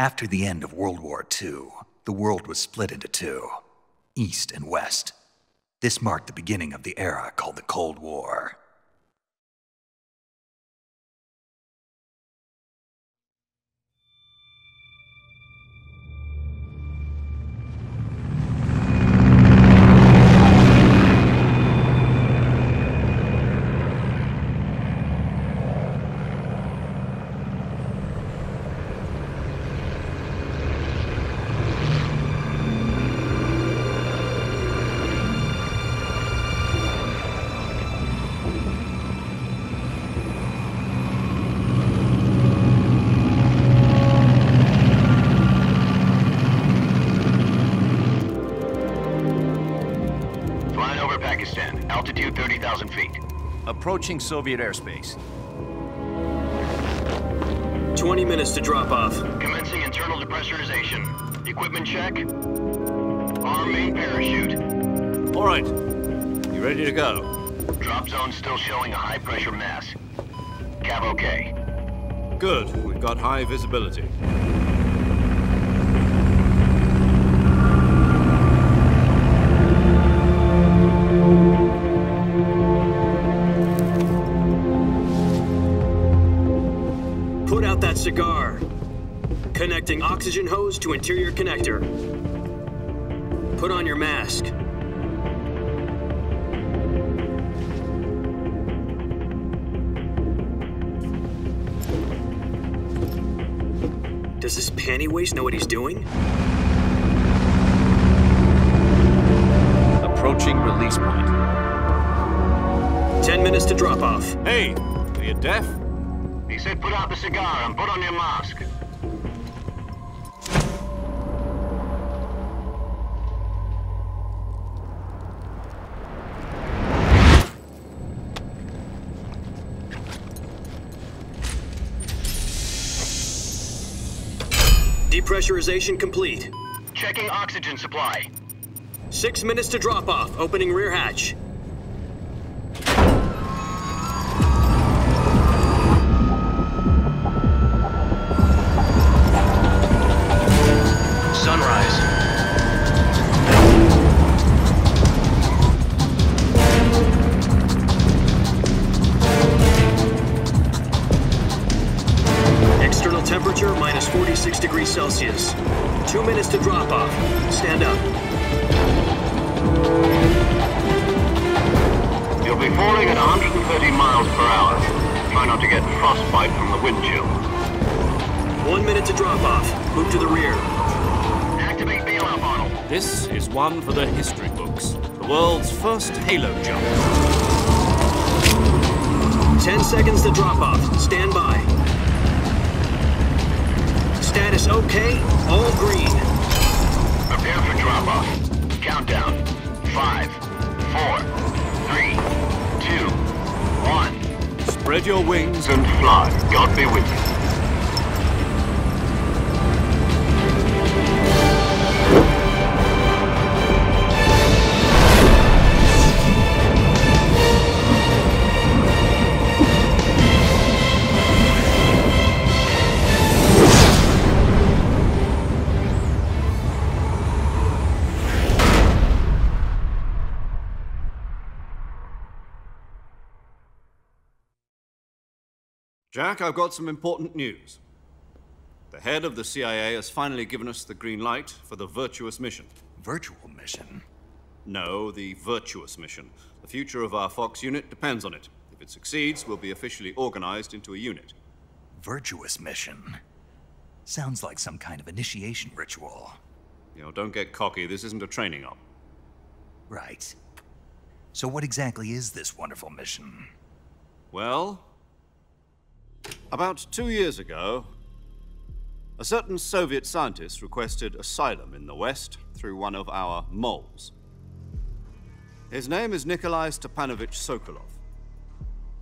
After the end of World War II, the world was split into two, East and West. This marked the beginning of the era called the Cold War. Altitude 30,000 feet. Approaching Soviet airspace. 20 minutes to drop off. Commencing internal depressurization. Equipment check. Arm main parachute. All right. You ready to go? Drop zone still showing a high pressure mass. Cav okay. Good. We've got high visibility. Put out that cigar. Connecting oxygen hose to interior connector. Put on your mask. Does this panty waste know what he's doing? Approaching release point. 10 minutes to drop off. Hey, are you deaf? He said put out the cigar and put on your mask. Depressurization complete. Checking oxygen supply. 6 minutes to drop off. Opening rear hatch. Sunrise. External temperature minus 46 degrees Celsius. 2 minutes to drop off. Stand up. You'll be falling at 130 miles per hour. Try not to get frostbite from the wind chill. 1 minute to drop off. Move to the rear. Activate bailout model. This is one for the history books. The world's first halo jump. 10 seconds to drop off. Stand by. Status okay. All green. Prepare for drop-off. Countdown. 5, 4, 3, 2, 1. Spread your wings And fly. God be with you. Jack, I've got some important news. The head of the CIA has finally given us the green light for the virtuous mission. Virtual mission? No, the virtuous mission. The future of our Fox unit depends on it. If it succeeds, we'll be officially organized into a unit. Virtuous mission? Sounds like some kind of initiation ritual. You know, don't get cocky. This isn't a training op. Right. So what exactly is this wonderful mission? Well, about 2 years ago, a certain Soviet scientist requested asylum in the West through one of our moles. His name is Nikolai Stepanovich Sokolov.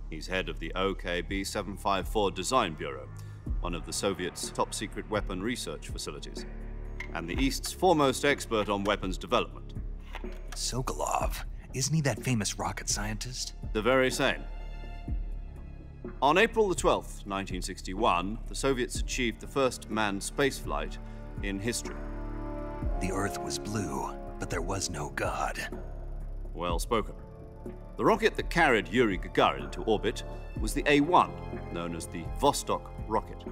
He's head of the OKB-754 Design Bureau, one of the Soviets' top-secret weapon research facilities, and the East's foremost expert on weapons development. Sokolov? Isn't he that famous rocket scientist? The very same. On April the 12th, 1961, the Soviets achieved the first manned spaceflight in history. The Earth was blue, but there was no God. Well spoken. The rocket that carried Yuri Gagarin into orbit was the A-1, known as the Vostok rocket.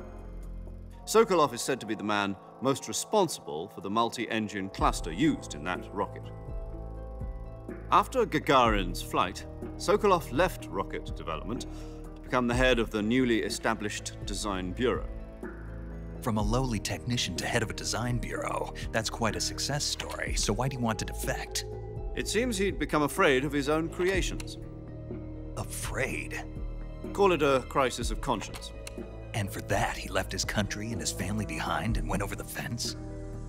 Sokolov is said to be the man most responsible for the multi-engine cluster used in that rocket. After Gagarin's flight, Sokolov left rocket development to become the head of the newly established Design Bureau. From a lowly technician to head of a design bureau, that's quite a success story, so why do you want to defect? It seems he'd become afraid of his own creations. Afraid? Call it a crisis of conscience. And for that, he left his country and his family behind and went over the fence?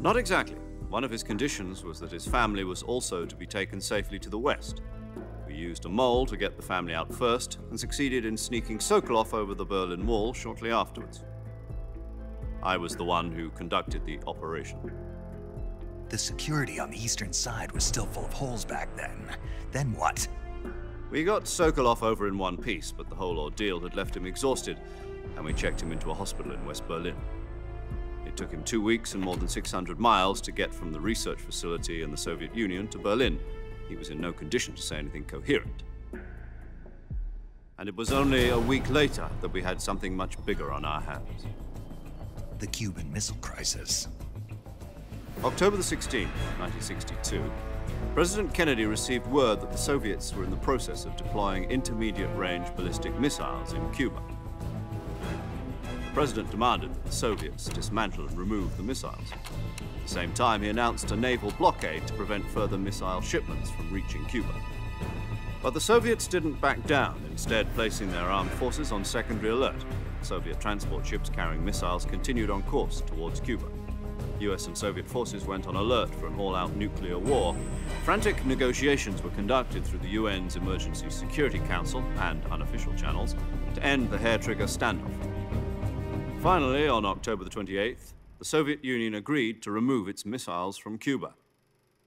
Not exactly. One of his conditions was that his family was also to be taken safely to the west. We used a mole to get the family out first and succeeded in sneaking Sokolov over the Berlin Wall shortly afterwards. I was the one who conducted the operation. The security on the eastern side was still full of holes back then. Then what? We got Sokolov over in one piece, but the whole ordeal had left him exhausted, and we checked him into a hospital in West Berlin. It took him 2 weeks and more than 600 miles to get from the research facility in the Soviet Union to Berlin. He was in no condition to say anything coherent. And it was only a week later that we had something much bigger on our hands. The Cuban Missile Crisis. October the 16th, 1962, President Kennedy received word that the Soviets were in the process of deploying intermediate-range ballistic missiles in Cuba. The President demanded that the Soviets dismantle and remove the missiles. At the same time, he announced a naval blockade to prevent further missile shipments from reaching Cuba. But the Soviets didn't back down, instead placing their armed forces on secondary alert. Soviet transport ships carrying missiles continued on course towards Cuba. US and Soviet forces went on alert for an all-out nuclear war. Frantic negotiations were conducted through the UN's Emergency Security Council and unofficial channels to end the hair-trigger standoff. Finally, on October the 28th, the Soviet Union agreed to remove its missiles from Cuba.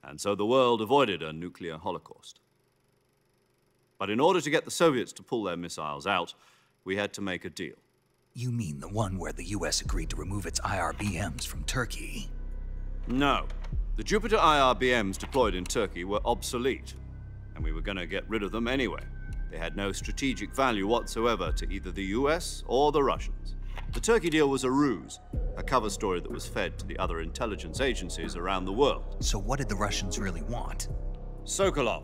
And so the world avoided a nuclear holocaust. But in order to get the Soviets to pull their missiles out, we had to make a deal. You mean the one where the US agreed to remove its IRBMs from Turkey? No. The Jupiter IRBMs deployed in Turkey were obsolete, and we were going to get rid of them anyway. They had no strategic value whatsoever to either the US or the Russians. The Turkey deal was a ruse, a cover story that was fed to the other intelligence agencies around the world. So what did the Russians really want? Sokolov.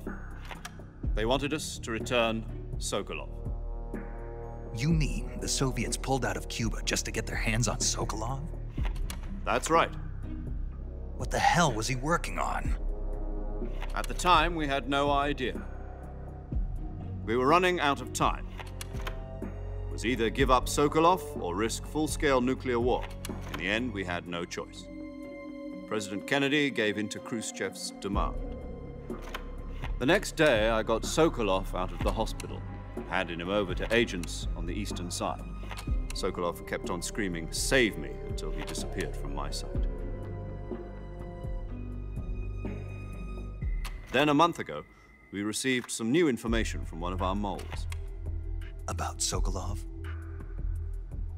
They wanted us to return Sokolov. You mean the Soviets pulled out of Cuba just to get their hands on Sokolov? That's right. What the hell was he working on? At the time, we had no idea. We were running out of time. It was either give up Sokolov or risk full-scale nuclear war. In the end, we had no choice. President Kennedy gave in to Khrushchev's demand. The next day, I got Sokolov out of the hospital, handing him over to agents on the eastern side. Sokolov kept on screaming, "Save me," until he disappeared from my sight. Then a month ago, we received some new information from one of our moles. About Sokolov?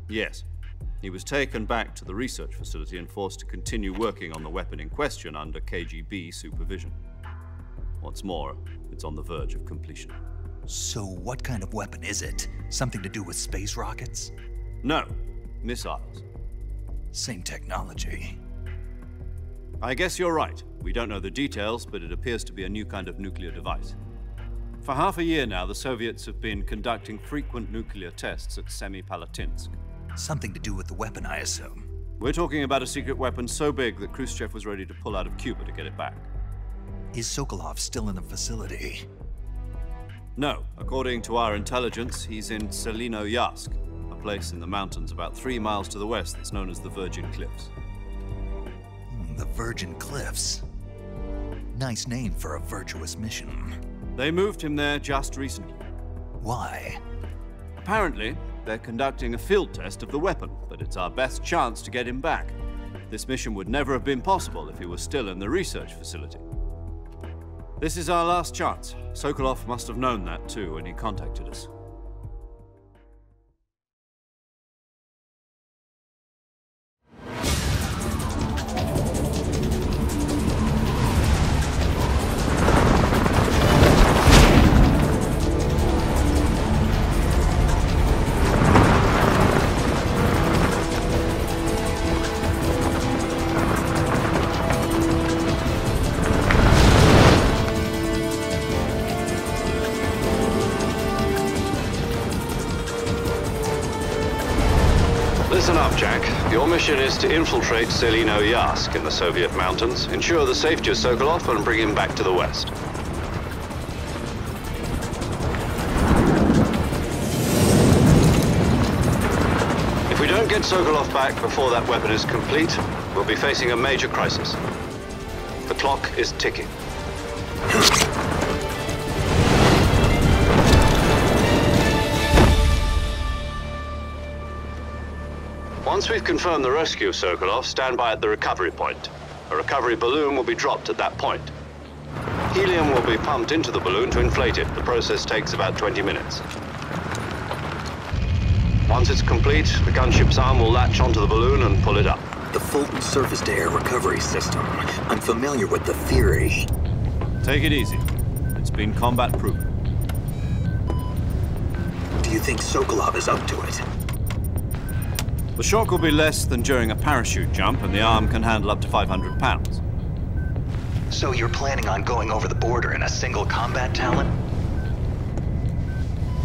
Yes. He was taken back to the research facility and forced to continue working on the weapon in question under KGB supervision. What's more, it's on the verge of completion. So what kind of weapon is it? Something to do with space rockets? No, missiles. Same technology. I guess you're right. We don't know the details, but it appears to be a new kind of nuclear device. For half a year now, the Soviets have been conducting frequent nuclear tests at Semipalatinsk. Something to do with the weapon, I assume. We're talking about a secret weapon so big that Khrushchev was ready to pull out of Cuba to get it back. Is Sokolov still in the facility? No. According to our intelligence, he's in Selinoyarsk, a place in the mountains about 3 miles to the west that's known as the Virgin Cliffs. The Virgin Cliffs. Nice name for a virtuous mission. They moved him there just recently. Why? Apparently, they're conducting a field test of the weapon, but it's our best chance to get him back. This mission would never have been possible if he was still in the research facility. This is our last chance. Sokolov must have known that too when he contacted us. Listen up, Jack. Your mission is to infiltrate Selino Yask in the Soviet mountains, ensure the safety of Sokolov, and bring him back to the West. If we don't get Sokolov back before that weapon is complete, we'll be facing a major crisis. The clock is ticking. Once we've confirmed the rescue of Sokolov, stand by at the recovery point. A recovery balloon will be dropped at that point. Helium will be pumped into the balloon to inflate it. The process takes about 20 minutes. Once it's complete, the gunship's arm will latch onto the balloon and pull it up. The Fulton surface-to-air recovery system. I'm familiar with the theory. Take it easy. It's been combat-proven. Do you think Sokolov is up to it? The shock will be less than during a parachute jump, and the arm can handle up to 500 pounds. So you're planning on going over the border in a single combat talon?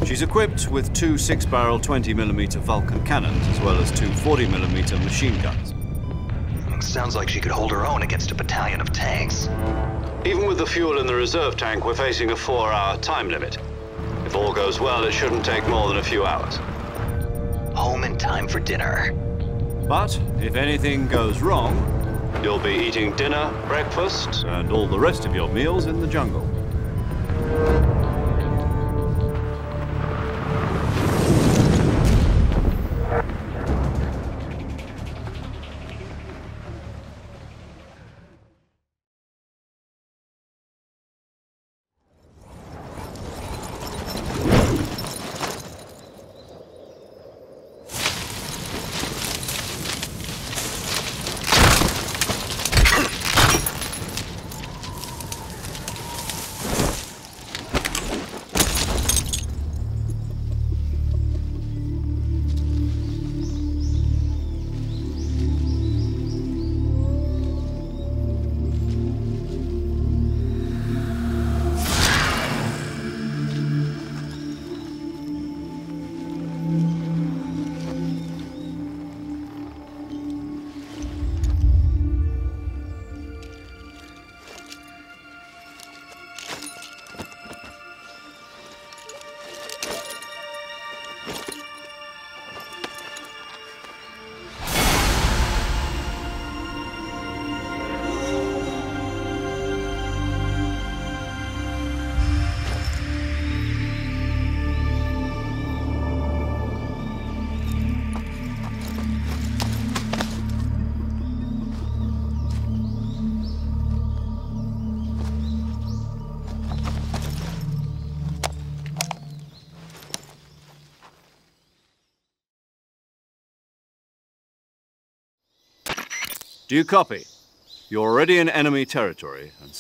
She's equipped with two 6-barrel 20mm Vulcan cannons, as well as two 40mm machine guns. Sounds like she could hold her own against a battalion of tanks. Even with the fuel in the reserve tank, we're facing a 4-hour time limit. If all goes well, it shouldn't take more than a few hours. Home in time for dinner. But if anything goes wrong, you'll be eating dinner, breakfast, and all the rest of your meals in the jungle. Do you copy? You're already in enemy territory, and